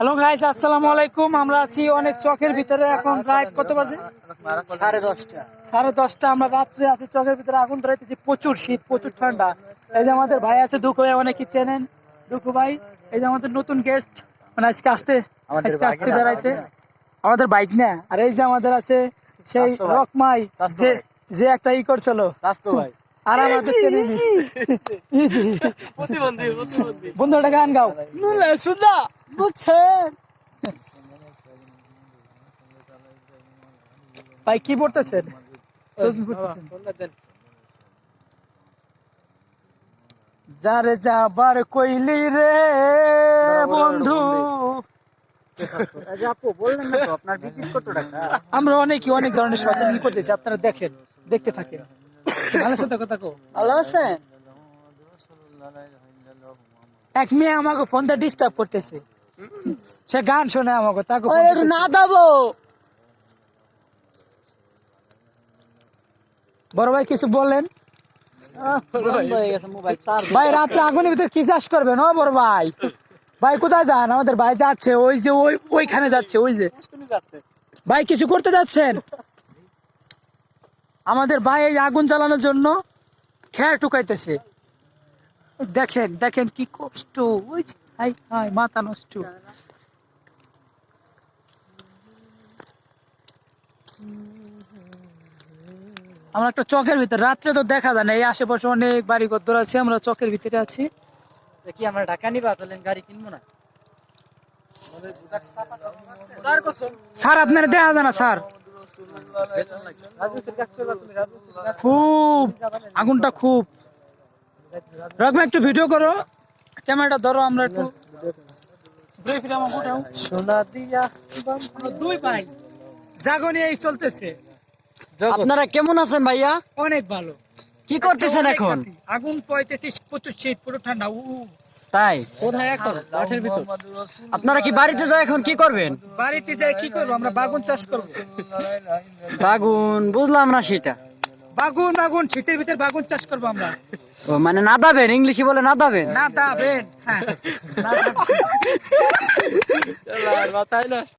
Hello guys, আসসালামু আলাইকুম। আমরা আছি অনেক চকের ভিতরে। এখন রাত কত বাজে? 10:30। 10:30। আমরা রাত্রে আছি চকের ভিতরে, আগুন ধরাইতেছি। প্রচুর শীত, প্রচুর ঠান্ডা। এই যে আমাদের ভাই আছে দুঃখু ভাই, অনেকেই চেনেন দুঃখু ভাই। এই যে আমাদের নতুন গেস্ট, মানে আজকে আসতে বেড়াইতে। আমাদের বাইক না, আর এই যে আমাদের আছে সেই রকমাই, যে যে একটা ই করছিল ভাই আর আমাদের চেনে বন্ধু একটা গান গাও। শুনলা বুঝছেন ভাই, কি পড়তেছেন? যারে যাবার কইলি রে বন্ধু। আপু বললেন না তো আপনার টিকিট কত টাকা? আমরা অনেক ধরনের শয়তানি করতেছি, আপনারা দেখেন, দেখতে থাকেন। ভালো সাথে কথা কো। ভালো আছেন? এক মেয়ে আমাকে ফোনটা ডিস্টার্ব করতেছে, সে গান শোনে আমাকে, তাকে না দাবো। বড় ভাই কিছু বললেন? ভাই রাত্রে আগুনের ভিতরে কি চাষ করবেন? ও বড় ভাই, ভাই কোথায় যান? আমাদের ভাই যাচ্ছে ওই যে ওইখানে যাচ্ছে, ওই যে ভাই কিছু করতে যাচ্ছেন। আমাদের ভাই এই আগুন জ্বালানোর জন্য খেয়ার টুকাইতেছে। দেখেন দেখেন কি কষ্ট, ওই যে, হাই হাই মাথা নষ্ট। আমরা একটা চকের ভিতরে, রাত্রে তো দেখা যায় না, এই আশেপাশে অনেক বাড়ি ঘর আছে, আমরা চকের ভিতরে আছি। কি আমরা ঢাকা নিবা, তাহলে গাড়ি কিনবো না? স্যার আপনারা দেখা যায় না স্যার, খুব আগুনটা খুব। রকম একটু ভিডিও করো, ক্যামেরাটা ধরো, আমরা একটু ঘুরে ফিরে আমার উঠাও। সোনা দিয়া দুই ভাই জাগনি এই চলতেছে। আপনারা কেমন আছেন ভাইয়া? অনেক ভালো। কি করতেছেন এখন? আগুন পাইতেছি, প্রচুর শীত, পুরো ঠান্ডা। তাই কোথায় এখন? মাঠের ভিতর। আপনারা কি বাড়িতে যায় এখন কি করবেন? বাড়িতে যাই কি করবো? আমরা বাগুন চাষ করবো। বাগুন বুঝলাম না সেটা। বাগুন বাগুন শীতের ভিতর বাগুন চাষ করবো আমরা। ও মানে না দাবেন, ইংলিশে বলে না দাবেন। না দাবেন, হ্যাঁ, না দাবেন।